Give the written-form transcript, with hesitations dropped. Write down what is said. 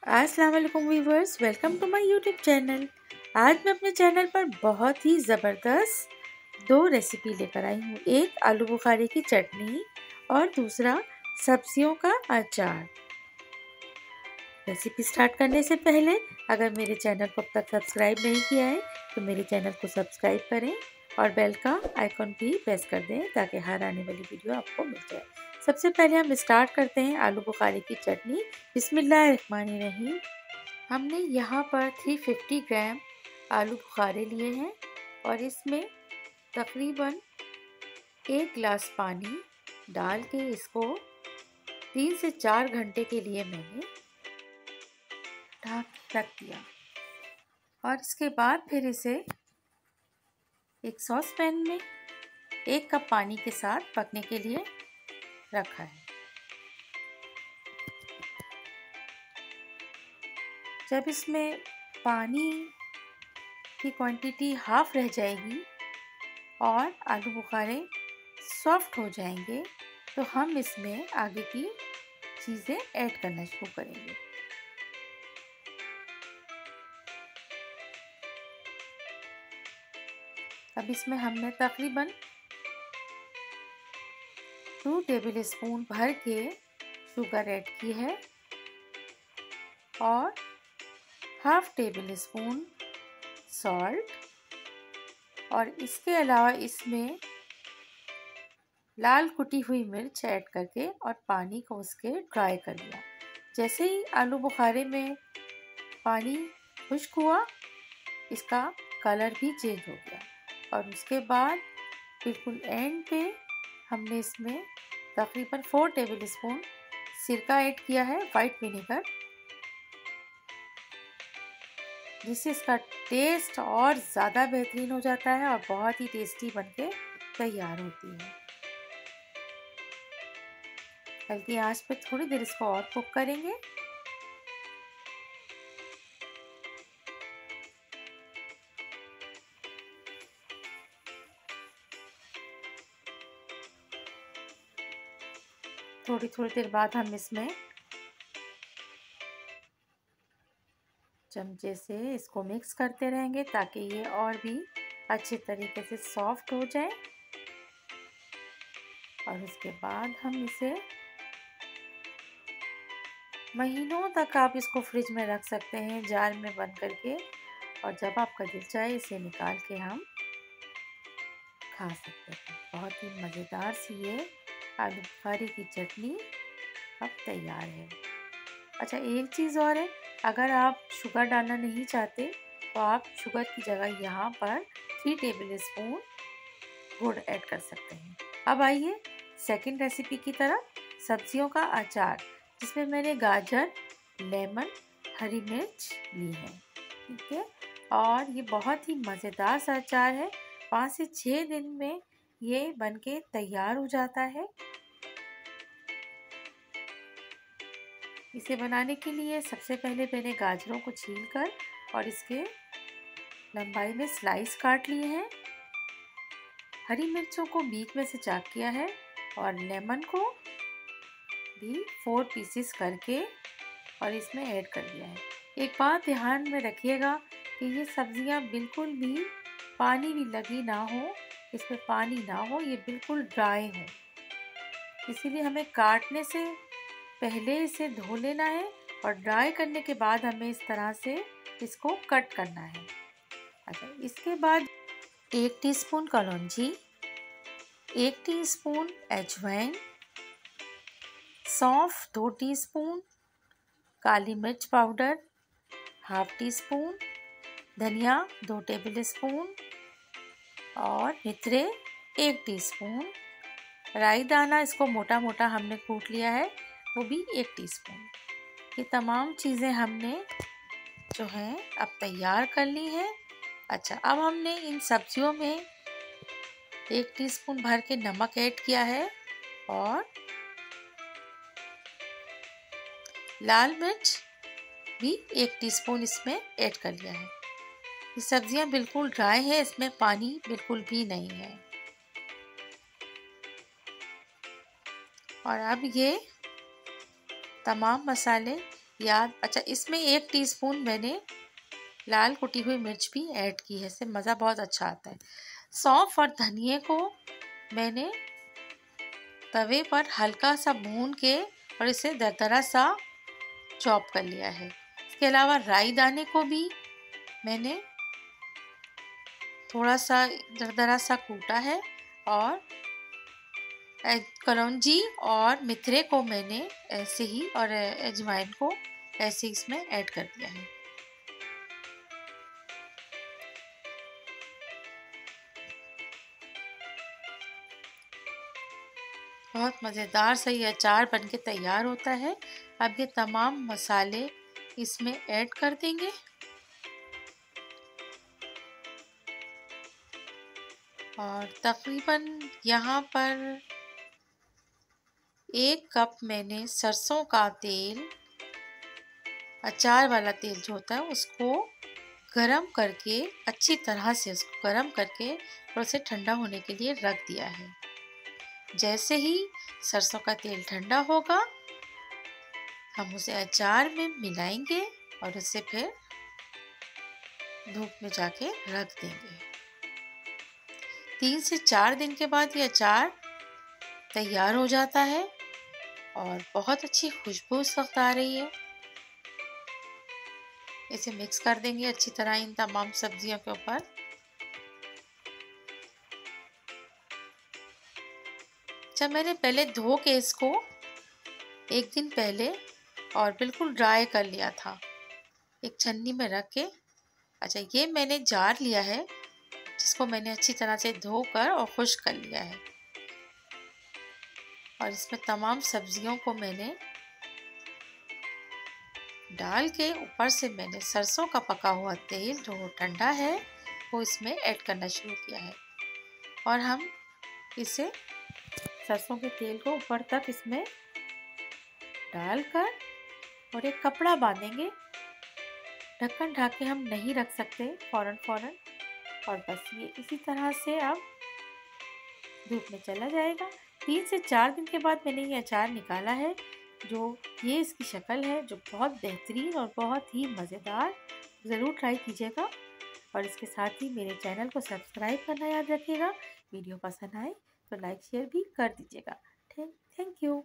अस्सलाम वालेकुम viewers, welcome to my YouTube channel. आज मैं अपने चैनल पर बहुत ही ज़बरदस्त दो रेसिपी लेकर आई हूँ। एक आलू बुखारे की चटनी और दूसरा सब्जियों का अचार। रेसिपी स्टार्ट करने से पहले अगर मेरे चैनल को अब तक सब्सक्राइब नहीं किया है तो मेरे चैनल को सब्सक्राइब करें और बेल का आइकन भी प्रेस कर दें ताकि हर आने वाली वीडियो आपको मिल जाए। सबसे पहले हम स्टार्ट करते हैं आलू बुखारे की चटनी। बिस्मिल्लाहिर्रहमानिर्रहीम। हमने यहाँ पर 350 ग्राम आलू बुखारे लिए हैं और इसमें तकरीबन 1 गिलास पानी डाल के इसको 3 से 4 घंटे के लिए मैंने ढक रख दिया और इसके बाद फिर इसे एक सॉस पैन में 1 कप पानी के साथ पकने के लिए रखा है। जब इसमें पानी की क्वांटिटी हाफ रह जाएगी और आलू बुखारे सॉफ्ट हो जाएंगे तो हम इसमें आगे की चीज़ें ऐड करना शुरू करेंगे। अब इसमें हमने तकरीबन 2 टेबल स्पून भर के शुगर ऐड की है और हाफ टेबल स्पून सॉल्ट और इसके अलावा इसमें लाल कुटी हुई मिर्च ऐड करके और पानी को उसके ड्राई कर लिया। जैसे ही आलू बुखारे में पानी खुश्क हुआ इसका कलर भी चेंज हो गया और उसके बाद बिल्कुल एंड पे हमने इसमें तकरीबन 4 टेबल स्पून सिरका ऐड किया है, वाइट विनेगर, जिससे इसका टेस्ट और ज़्यादा बेहतरीन हो जाता है और बहुत ही टेस्टी बनके तैयार होती है। हल्की आंच पे थोड़ी देर इसको और कुक करेंगे। थोड़ी देर बाद हम इसमें चमचे से इसको मिक्स करते रहेंगे ताकि ये और भी अच्छे तरीके से सॉफ्ट हो जाए और उसके बाद हम इसे महीनों तक आप इसको फ्रिज में रख सकते हैं जार में बंद करके और जब आपका दिल चाहे इसे निकाल के हम खा सकते हैं। बहुत ही मज़ेदार सी ये आलू बुखारे की चटनी अब तैयार है। अच्छा, एक चीज़ और है, अगर आप शुगर डालना नहीं चाहते तो आप शुगर की जगह यहाँ पर 3 टेबल स्पून गुड़ ऐड कर सकते हैं। अब आइए सेकंड रेसिपी की तरफ, सब्जियों का अचार, जिसमें मैंने गाजर, लेमन, हरी मिर्च ली है। ठीक है, और ये बहुत ही मज़ेदार सा अचार है। 5 से 6 दिन में ये बनके तैयार हो जाता है। इसे बनाने के लिए सबसे पहले मैंने गाजरों को छीलकर और इसके लंबाई में स्लाइस काट लिए हैं। हरी मिर्चों को बीच में से चाक किया है और लेमन को भी 4 पीसेस करके और इसमें ऐड कर दिया है। एक बात ध्यान में रखिएगा कि ये सब्जियां बिल्कुल भी पानी भी लगी ना हो, इसमें पानी ना हो, ये बिल्कुल ड्राई हो। इसीलिए हमें काटने से पहले इसे धो लेना है और ड्राई करने के बाद हमें इस तरह से इसको कट करना है। अच्छा, इसके बाद 1 टीस्पून कलौंजी, 1 टीस्पून अजवाइन, सौंफ 2 टीस्पून, काली मिर्च पाउडर हाफ टी स्पून, धनिया 2 टेबल स्पून और मेथरे 1 टीस्पून, राई दाना इसको मोटा मोटा हमने कूट लिया है वो भी 1 टीस्पून। ये तमाम चीज़ें हमने जो है अब तैयार कर ली है। अच्छा, अब हमने इन सब्जियों में 1 टीस्पून भर के नमक ऐड किया है और लाल मिर्च भी 1 टीस्पून इसमें ऐड कर लिया है। ये सब्जियां बिल्कुल ड्राई है, इसमें पानी बिल्कुल भी नहीं है। और अब ये तमाम मसाले याद अच्छा, इसमें 1 टीस्पून मैंने लाल कुटी हुई मिर्च भी ऐड की है, इससे मज़ा बहुत अच्छा आता है। सौंफ और धनिए को मैंने तवे पर हल्का सा भून के और इसे दरदरा सा चॉप कर लिया है। इसके अलावा राई दाने को भी मैंने थोड़ा सा दरदरा सा कूटा है और कलौंजी और मेथरे को मैंने ऐसे ही और अजवाइन को ऐसे इसमें ऐड कर दिया है। बहुत मज़ेदार सा ये अचार बनके तैयार होता है। अब ये तमाम मसाले इसमें ऐड कर देंगे और तकरीबन यहाँ पर 1 कप मैंने सरसों का तेल, अचार वाला तेल जो होता है, उसको गरम करके अच्छी तरह से उसको गरम करके और उसे ठंडा होने के लिए रख दिया है। जैसे ही सरसों का तेल ठंडा होगा हम उसे अचार में मिलाएंगे और उसे फिर धूप में जाके रख देंगे। 3 से 4 दिन के बाद ये अचार तैयार हो जाता है और बहुत अच्छी खुशबू उस वक्त आ रही है। इसे मिक्स कर देंगे अच्छी तरह इन तमाम सब्जियों के ऊपर। जब मैंने पहले धो के इसको 1 दिन पहले और बिल्कुल ड्राई कर लिया था एक छन्नी में रख के। अच्छा, ये मैंने जार लिया है जिसको मैंने अच्छी तरह से धोकर और खुश्क कर लिया है और इसमें तमाम सब्जियों को मैंने डाल के ऊपर से मैंने सरसों का पका हुआ तेल जो ठंडा है वो इसमें ऐड करना शुरू किया है और हम इसे सरसों के तेल को ऊपर तक इसमें डालकर और एक कपड़ा बांधेंगे। ढक्कन ढक के हम नहीं रख सकते फौरन और बस ये इसी तरह से अब धूप में चला जाएगा। 3 से 4 दिन के बाद मैंने ये अचार निकाला है, जो ये इसकी शक्ल है, जो बहुत बेहतरीन और बहुत ही मज़ेदार। ज़रूर ट्राई कीजिएगा और इसके साथ ही मेरे चैनल को सब्सक्राइब करना याद रखिएगा। वीडियो पसंद आए तो लाइक शेयर भी कर दीजिएगा। Thank you.